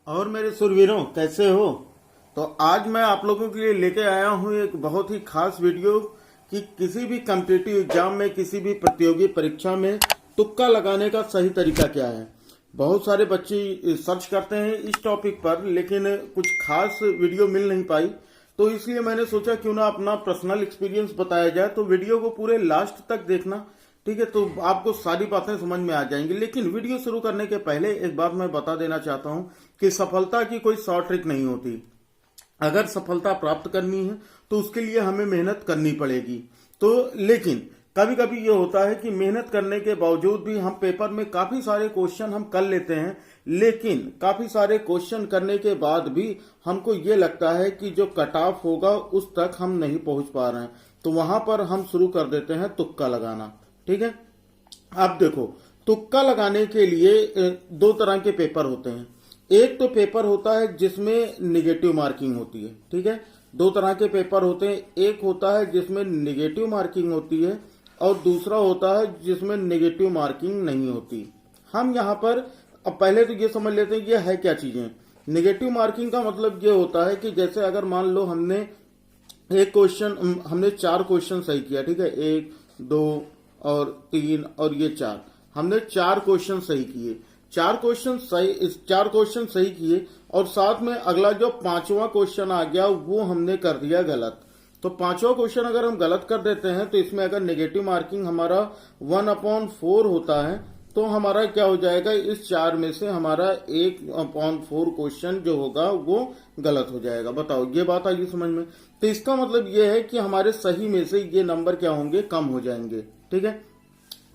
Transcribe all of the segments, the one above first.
और मेरे सुरवीरों कैसे हो। तो आज मैं आप लोगों के लिए लेके आया हूँ एक बहुत ही खास वीडियो कि किसी भी कॉम्पिटिटिव एग्जाम में, किसी भी प्रतियोगी परीक्षा में तुक्का लगाने का सही तरीका क्या है। बहुत सारे बच्चे सर्च करते हैं इस टॉपिक पर, लेकिन कुछ खास वीडियो मिल नहीं पाई, तो इसलिए मैंने सोचा क्यों ना अपना पर्सनल एक्सपीरियंस बताया जाए। तो वीडियो को पूरे लास्ट तक देखना, ठीक है, तो आपको सारी बातें समझ में आ जाएंगी। लेकिन वीडियो शुरू करने के पहले एक बात मैं बता देना चाहता हूं कि सफलता की कोई शॉर्ट ट्रिक नहीं होती। अगर सफलता प्राप्त करनी है तो उसके लिए हमें मेहनत करनी पड़ेगी। तो लेकिन कभी कभी ये होता है कि मेहनत करने के बावजूद भी हम पेपर में काफी सारे क्वेश्चन हम कर लेते हैं, लेकिन काफी सारे क्वेश्चन करने के बाद भी हमको ये लगता है कि जो कट ऑफ होगा उस तक हम नहीं पहुंच पा रहे हैं। तो वहां पर हम शुरू कर देते हैं तुक्का लगाना। ठीक है, अब देखो, तुक्का लगाने के लिए दो तरह के पेपर होते हैं। एक तो पेपर होता है जिसमें निगेटिव मार्किंग होती है। ठीक है, दो तरह के पेपर होते हैं। एक होता है जिसमें निगेटिव मार्किंग होती है और दूसरा होता है जिसमें निगेटिव मार्किंग नहीं होती। हम यहाँ पर अब पहले तो ये समझ लेते हैं कि ये है क्या चीजें। निगेटिव मार्किंग का मतलब ये होता है कि जैसे अगर मान लो हमने 4 क्वेश्चन सही किया, ठीक है, 1 2 और 3 और ये 4, हमने 4 क्वेश्चन सही किए। 4 क्वेश्चन सही किए और साथ में अगला जो 5वां क्वेश्चन आ गया वो हमने कर दिया गलत। तो 5वां क्वेश्चन अगर हम गलत कर देते हैं तो इसमें अगर नेगेटिव मार्किंग हमारा 1/4 होता है तो हमारा क्या हो जाएगा, इस 4 में से हमारा 1/4 क्वेश्चन जो होगा वो गलत हो जाएगा। बताओ, ये बात आई समझ में। तो इसका मतलब ये है कि हमारे सही में से ये नंबर क्या होंगे, कम हो जाएंगे। ठीक है,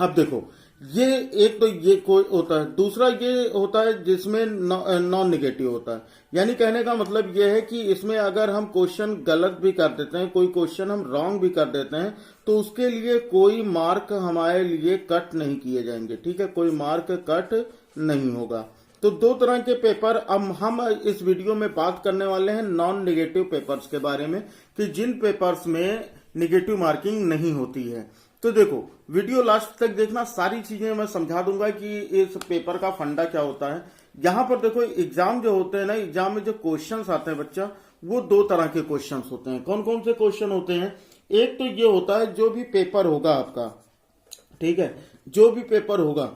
अब देखो, ये एक तो ये कोई होता है, दूसरा ये होता है जिसमें नॉन निगेटिव होता है। यानी कहने का मतलब ये है कि इसमें अगर हम क्वेश्चन गलत भी कर देते हैं, कोई क्वेश्चन हम रॉन्ग भी कर देते हैं, तो उसके लिए कोई मार्क हमारे लिए कट नहीं किए जाएंगे। ठीक है, कोई मार्क कट नहीं होगा। तो दो तरह के पेपर अब हम इस वीडियो में बात करने वाले हैं नॉन निगेटिव पेपर्स के बारे में, कि जिन पेपर्स में निगेटिव मार्किंग नहीं होती है। तो देखो, वीडियो लास्ट तक देखना, सारी चीजें मैं समझा दूंगा कि इस पेपर का फंडा क्या होता है। यहाँ पर देखो, एग्जाम जो होते हैं ना, एग्जाम में जो क्वेश्चंस आते हैं बच्चा, वो 2 तरह के क्वेश्चंस होते हैं। कौन कौन से क्वेश्चन होते हैं? एक तो ये होता है जो भी पेपर होगा आपका, ठीक है, जो भी पेपर होगा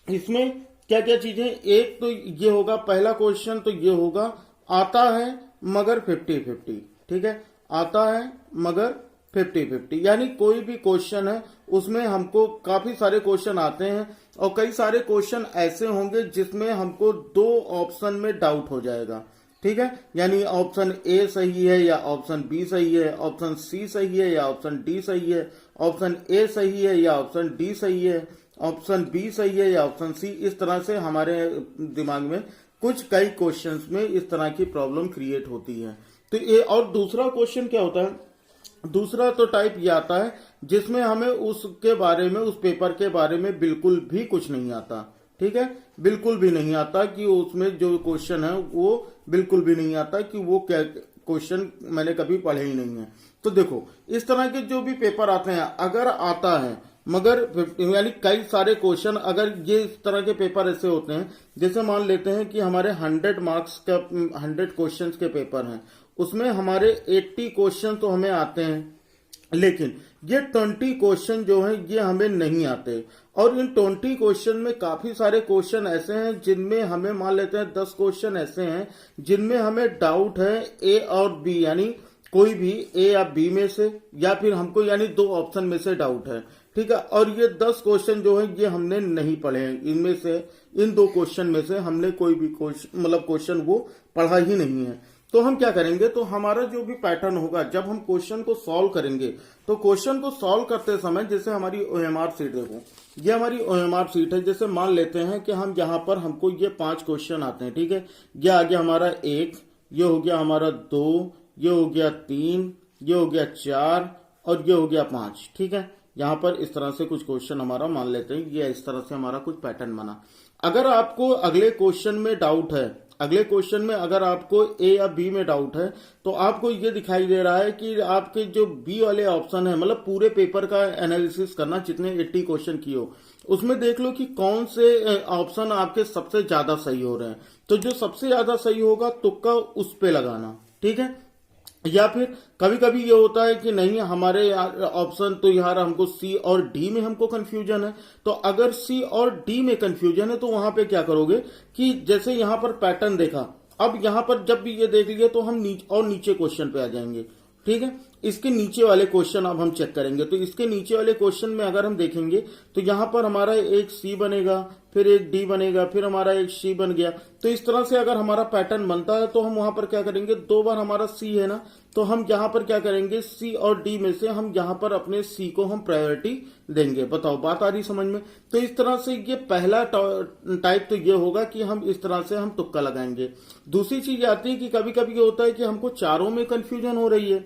इसमें क्या क्या चीजें, एक तो ये होगा, पहला क्वेश्चन तो ये होगा, आता है मगर 50-50। ठीक है, आता है मगर 50-50, यानी कोई भी क्वेश्चन है उसमें हमको काफी सारे क्वेश्चन आते हैं और कई सारे क्वेश्चन ऐसे होंगे जिसमें हमको 2 ऑप्शन में डाउट हो जाएगा। ठीक है, यानी ऑप्शन ए सही है या ऑप्शन बी सही है, ऑप्शन सी सही है या ऑप्शन डी सही है, ऑप्शन ए सही है या ऑप्शन डी सही है, ऑप्शन बी सही है या ऑप्शन सी। इस तरह से हमारे दिमाग में कई क्वेश्चंस में इस तरह की प्रॉब्लम क्रिएट होती है। तो ये, और दूसरा क्वेश्चन क्या होता है, दूसरा तो टाइप ये आता है जिसमें हमें उसके बारे में, उस पेपर के बारे में बिल्कुल भी कुछ नहीं आता। ठीक है, बिल्कुल भी नहीं आता कि उसमें जो क्वेश्चन है वो बिल्कुल भी नहीं आता कि वो क्या क्वेश्चन मैंने कभी पढ़े ही नहीं है। तो देखो, इस तरह के जो भी पेपर आते हैं, अगर आता है मगर यानी कई सारे क्वेश्चन, अगर ये इस तरह के पेपर ऐसे होते हैं, जैसे मान लेते हैं कि हमारे 100 मार्क्स का 100 क्वेश्चन के पेपर हैं, उसमें हमारे 80 क्वेश्चन तो हमें आते हैं, लेकिन ये 20 क्वेश्चन जो हैं ये हमें नहीं आते। और इन 20 क्वेश्चन में काफी सारे क्वेश्चन ऐसे हैं जिनमें हमें, मान लेते हैं 10 क्वेश्चन ऐसे हैं जिनमें हमें डाउट है ए और बी, यानी कोई भी ए या बी में से, या फिर हमको यानी 2 ऑप्शन में से डाउट है। ठीक है, और ये 10 क्वेश्चन जो है ये हमने नहीं पढ़े हैं। इनमें से, इन 2 क्वेश्चन में से हमने कोई भी क्वेश्चन वो पढ़ा ही नहीं है। तो हम क्या करेंगे, तो हमारा जो भी पैटर्न होगा, जब हम क्वेश्चन को सॉल्व करेंगे, तो क्वेश्चन को सॉल्व करते समय, जैसे हमारी ओएमआर सीट देखो, ये हमारी ओएमआर सीट है। जैसे मान लेते हैं कि हम यहाँ पर हमको ये 5 क्वेश्चन आते हैं। ठीक है, ये आ गया हमारा 1, ये हो गया हमारा 2, ये हो गया 3, ये हो गया 4 और ये हो गया 5। ठीक है, यहाँ पर इस तरह से कुछ क्वेश्चन हमारा मान लेते हैं, ये इस तरह से हमारा कुछ पैटर्न बना। अगर आपको अगले क्वेश्चन में डाउट है, अगले क्वेश्चन में अगर आपको ए या बी में डाउट है तो आपको ये दिखाई दे रहा है कि आपके जो बी वाले ऑप्शन है, मतलब पूरे पेपर का एनालिसिस करना, जितने 80 क्वेश्चन किए हो उसमें देख लो कि कौन से ऑप्शन आपके सबसे ज्यादा सही हो रहे हैं। तो जो सबसे ज्यादा सही होगा तुक्का उस पे लगाना, ठीक है। या फिर कभी कभी ये होता है कि नहीं हमारे ऑप्शन तो यार हमको सी और डी में हमको कंफ्यूजन है, तो अगर सी और डी में कंफ्यूजन है तो वहां पे क्या करोगे कि जैसे यहां पर पैटर्न देखा, अब यहां पर जब भी ये देख लिया तो हम नीचे क्वेश्चन पे आ जाएंगे, ठीक है। इसके नीचे वाले क्वेश्चन अब हम चेक करेंगे। तो इसके नीचे वाले क्वेश्चन में अगर हम देखेंगे तो यहां पर हमारा एक सी बनेगा, फिर एक डी बनेगा, फिर हमारा एक सी बन गया। तो इस तरह से अगर हमारा पैटर्न बनता है तो हम वहां पर क्या करेंगे, 2 बार हमारा सी है ना, तो हम यहां पर क्या करेंगे, सी और डी में से हम यहां पर अपने सी को हम प्रायोरिटी देंगे। बताओ बात आ रही समझ में। तो इस तरह से ये पहला टाइप तो ये होगा कि हम इस तरह से हम तुक्का लगाएंगे। दूसरी चीज आती है कि कभी कभी ये होता है कि हमको चारों में कंफ्यूजन हो रही है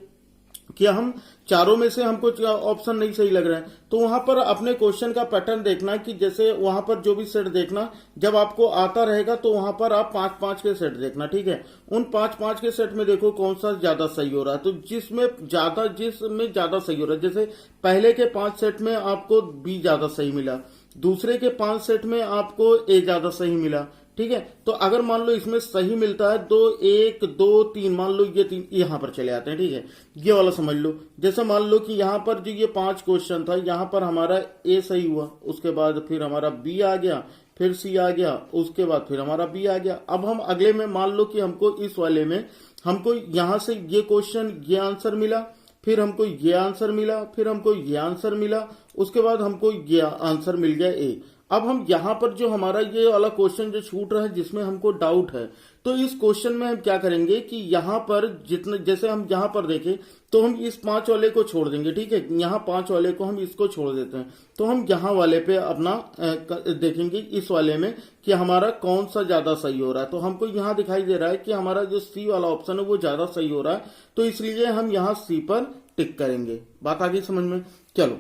कि हम चारों में से हमको ऑप्शन नहीं सही लग रहा है, तो वहां पर अपने क्वेश्चन का पैटर्न देखना कि जैसे वहां पर जो भी सेट देखना, जब आपको आता रहेगा तो वहां पर आप 5-5 के सेट देखना, ठीक है। उन 5-5 के सेट में देखो कौन सा ज्यादा सही हो रहा है। तो जिसमें ज्यादा सही हो रहा है, जैसे पहले के 5 सेट में आपको बी ज्यादा सही मिला, दूसरे के 5 सेट में आपको ए ज्यादा सही मिला, ठीक है। तो अगर मान लो इसमें सही मिलता है 2 1 2 3, मान लो ये 3 यहां पर चले आते हैं, ठीक है। ये वाला समझ लो, जैसे मान लो कि यहां पर जो ये 5 क्वेश्चन था, यहां पर हमारा ए सही हुआ, उसके बाद फिर हमारा बी आ गया, फिर सी आ गया, उसके बाद फिर हमारा बी आ गया। अब हम अगले में मान लो कि हमको इस वाले में हमको यहां से ये क्वेश्चन ये आंसर मिला, फिर हमको ये आंसर मिला, फिर हमको ये आंसर मिला, उसके बाद हमको ये आंसर मिल गया ए। अब हम यहां पर जो हमारा ये वाला क्वेश्चन जो छूट रहा है जिसमें हमको डाउट है, तो इस क्वेश्चन में हम क्या करेंगे कि यहां पर जितने, जैसे हम यहां पर देखें तो हम इस 5 वाले को छोड़ देंगे, ठीक है। यहां 5 वाले को हम इसको छोड़ देते हैं, तो हम यहां वाले पे अपना देखेंगे इस वाले में कि हमारा कौन सा ज्यादा सही हो रहा है। तो हमको यहां दिखाई दे रहा है कि हमारा जो सी वाला ऑप्शन है वो ज्यादा सही हो रहा है, तो इसलिए हम यहां सी पर टिक करेंगे। बात आ गई समझ में। चलो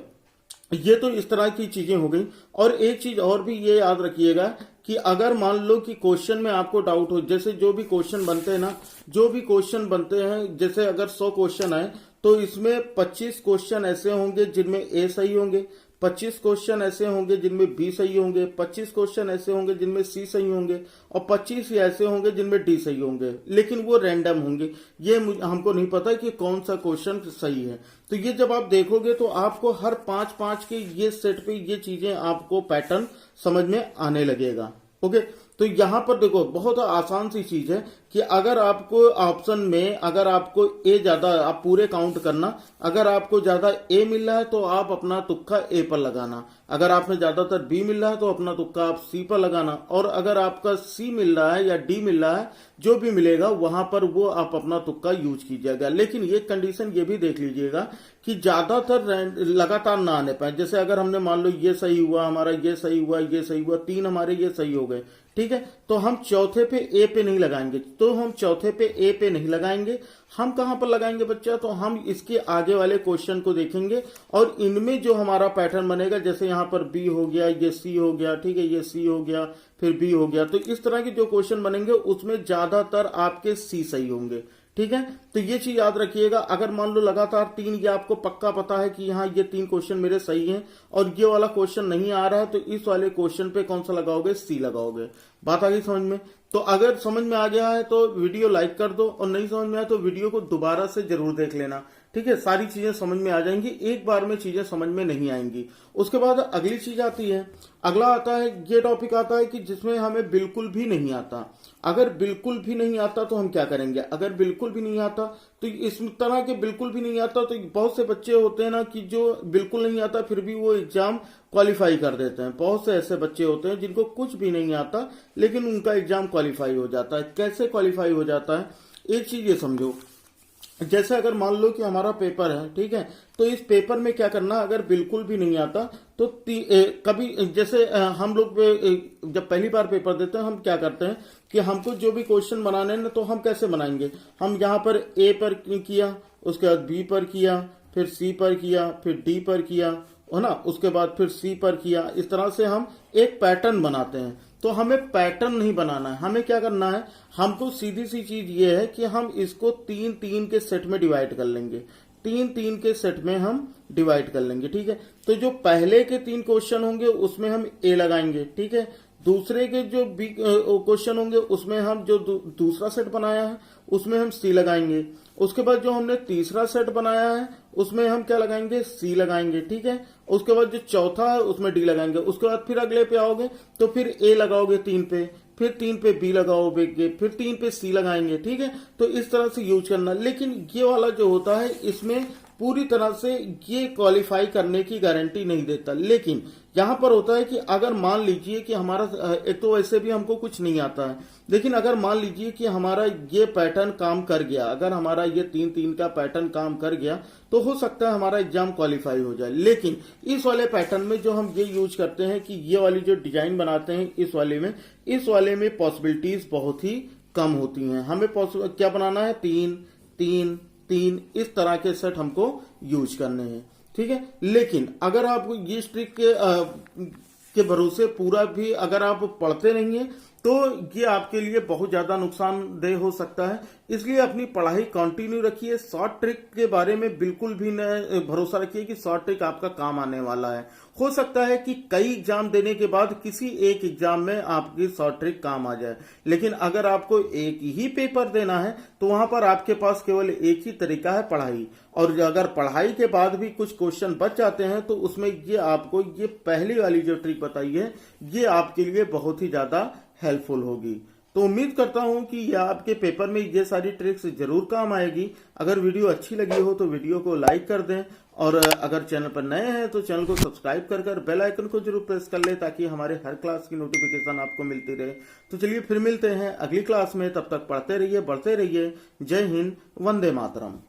ये तो इस तरह की चीजें हो गई। और एक चीज और भी ये याद रखिएगा कि अगर मान लो कि क्वेश्चन में आपको डाउट हो, जैसे जो भी क्वेश्चन बनते हैं ना, जो भी क्वेश्चन बनते हैं, जैसे अगर 100 क्वेश्चन आए तो इसमें 25 क्वेश्चन ऐसे होंगे जिनमें ए सही होंगे, 25 क्वेश्चन ऐसे होंगे जिनमें बी सही होंगे, 25 क्वेश्चन ऐसे होंगे जिनमें सी सही होंगे, और 25 ऐसे होंगे जिनमें डी सही होंगे, लेकिन वो रैंडम होंगे। ये हमको नहीं पता कि कौन सा क्वेश्चन सही है। तो ये जब आप देखोगे तो आपको हर 5-5 के ये सेट पे ये चीजें आपको पैटर्न समझ में आने लगेगा। ओके, तो यहां पर देखो बहुत आसान सी चीज है कि अगर आपको ऑप्शन में अगर आपको ए ज्यादा, आप पूरे काउंट करना, अगर आपको ज्यादा ए मिल रहा है तो आप अपना तुक्का ए पर लगाना, अगर आपने ज्यादातर बी मिल रहा है तो अपना तुक्का आप सी पर लगाना, और अगर आपका सी मिल रहा है या डी मिल रहा है, जो भी मिलेगा वहां पर वो आप अपना तुक्का यूज कीजिएगा। लेकिन ये कंडीशन ये भी देख लीजिएगा कि ज्यादातर लगातार ना आने पाए। जैसे अगर हमने मान लो ये सही हुआ, हमारा ये सही हुआ, ये सही हुआ, 3 हमारे ये सही हो गए, ठीक है। तो हम चौथे पे ए पे नहीं लगाएंगे, तो हम चौथे पे ए पे नहीं लगाएंगे। हम कहां पर लगाएंगे बच्चा, तो हम इसके आगे वाले क्वेश्चन को देखेंगे और इनमें जो हमारा पैटर्न बनेगा, जैसे यहां पर बी हो गया, ये सी हो गया, ठीक है, ये सी हो गया, फिर बी हो गया, तो इस तरह के जो क्वेश्चन बनेंगे उसमें ज्यादातर आपके सी सही होंगे, ठीक है। तो ये चीज याद रखिएगा। अगर मान लो लगातार 3, ये आपको पक्का पता है कि यहाँ ये 3 क्वेश्चन मेरे सही हैं और ये वाला क्वेश्चन नहीं आ रहा है, तो इस वाले क्वेश्चन पे कौन सा लगाओगे, सी लगाओगे। बात आ गई समझ में। तो अगर समझ में आ गया है तो वीडियो लाइक कर दो, और नहीं समझ में आया तो वीडियो को दोबारा से जरूर देख लेना, ठीक है। सारी चीजें समझ में आ जाएंगी, एक बार में चीजें समझ में नहीं आएंगी। उसके बाद अगली चीज आती है, अगला आता है, ये टॉपिक आता है कि जिसमें हमें बिल्कुल भी नहीं आता। अगर बिल्कुल भी नहीं आता तो हम क्या करेंगे, अगर बिल्कुल भी नहीं आता तो इस तरह के बिल्कुल भी नहीं आता, तो बहुत से बच्चे होते हैं ना कि जो बिल्कुल नहीं आता फिर भी वो एग्जाम क्वालिफाई कर देते हैं। बहुत से ऐसे बच्चे होते हैं जिनको कुछ भी नहीं आता लेकिन उनका एग्जाम क्वालिफाई हो जाता है। कैसे क्वालिफाई हो जाता है, एक चीज ये समझो, जैसे अगर मान लो कि हमारा पेपर है, ठीक है, तो इस पेपर में क्या करना, अगर बिल्कुल भी नहीं आता तो कभी जैसे हम लोग जब पहली बार पेपर देते हैं हम क्या करते हैं कि हमको जो भी क्वेश्चन बनाने हैं तो हम कैसे बनाएंगे, हम यहाँ पर ए पर किया, उसके बाद बी पर किया, फिर सी पर किया, फिर डी पर किया, है ना, उसके बाद फिर सी पर किया। इस तरह से हम एक पैटर्न बनाते हैं। तो हमें पैटर्न नहीं बनाना है। हमें क्या करना है, हमको सीधी सी चीज ये है कि हम इसको 3-3 के सेट में डिवाइड कर लेंगे, 3-3 के सेट में हम डिवाइड कर लेंगे, ठीक है। तो जो पहले के 3 क्वेश्चन होंगे उसमें हम ए लगाएंगे, ठीक है। दूसरे के जो बी क्वेश्चन होंगे उसमें हम जो दूसरा सेट बनाया है उसमें हम सी लगाएंगे। उसके बाद जो हमने तीसरा सेट बनाया है उसमें हम क्या लगाएंगे, सी लगाएंगे, ठीक है। उसके बाद जो चौथा है उसमें डी लगाएंगे। उसके बाद फिर अगले पे आओगे तो फिर ए लगाओगे 3 पे, फिर 3 पे बी लगाओगे, फिर 3 पे सी लगाएंगे, ठीक है। तो इस तरह से यूज करना। लेकिन ये वाला जो होता है इसमें पूरी तरह से ये क्वालिफाई करने की गारंटी नहीं देता। लेकिन यहां पर होता है कि अगर मान लीजिए कि हमारा, एक तो वैसे भी हमको कुछ नहीं आता है, लेकिन अगर मान लीजिए कि हमारा ये पैटर्न काम कर गया, अगर हमारा ये 3-3 का पैटर्न काम कर गया तो हो सकता है हमारा एग्जाम क्वालिफाई हो जाए। लेकिन इस वाले पैटर्न में जो हम ये यूज करते हैं कि ये वाली जो डिजाइन बनाते हैं इस वाले में पॉसिबिलिटीज बहुत ही कम होती हैं। हमें क्या बनाना है, 3-3-3 इस तरह के सेट हमको यूज करने हैं, ठीक है। लेकिन अगर आप ये ट्रिक के भरोसे पूरा भी अगर आप पढ़ते नहीं है तो ये आपके लिए बहुत ज्यादा नुकसानदेह हो सकता है। इसलिए अपनी पढ़ाई कंटिन्यू रखिए। शॉर्ट ट्रिक के बारे में बिल्कुल भी न भरोसा रखिए कि शॉर्ट ट्रिक आपका काम आने वाला है। हो सकता है कि कई एग्जाम देने के बाद किसी एक एग्जाम में आपकी शॉर्ट ट्रिक काम आ जाए, लेकिन अगर आपको एक ही पेपर देना है तो वहां पर आपके पास केवल एक ही तरीका है, पढ़ाई। और अगर पढ़ाई के बाद भी कुछ क्वेश्चन बच जाते हैं तो उसमें ये आपको ये पहली वाली जो ट्रिक बताई है ये आपके लिए बहुत ही ज्यादा हेल्पफुल होगी। तो उम्मीद करता हूं कि यह आपके पेपर में ये सारी ट्रिक्स जरूर काम आएगी। अगर वीडियो अच्छी लगी हो तो वीडियो को लाइक कर दें, और अगर चैनल पर नए हैं तो चैनल को सब्सक्राइब कर बेल आइकन को जरूर प्रेस कर ले ताकि हमारे हर क्लास की नोटिफिकेशन आपको मिलती रहे। तो चलिए फिर मिलते हैं अगली क्लास में, तब तक पढ़ते रहिए, बढ़ते रहिए। जय हिंद, वंदे मातरम।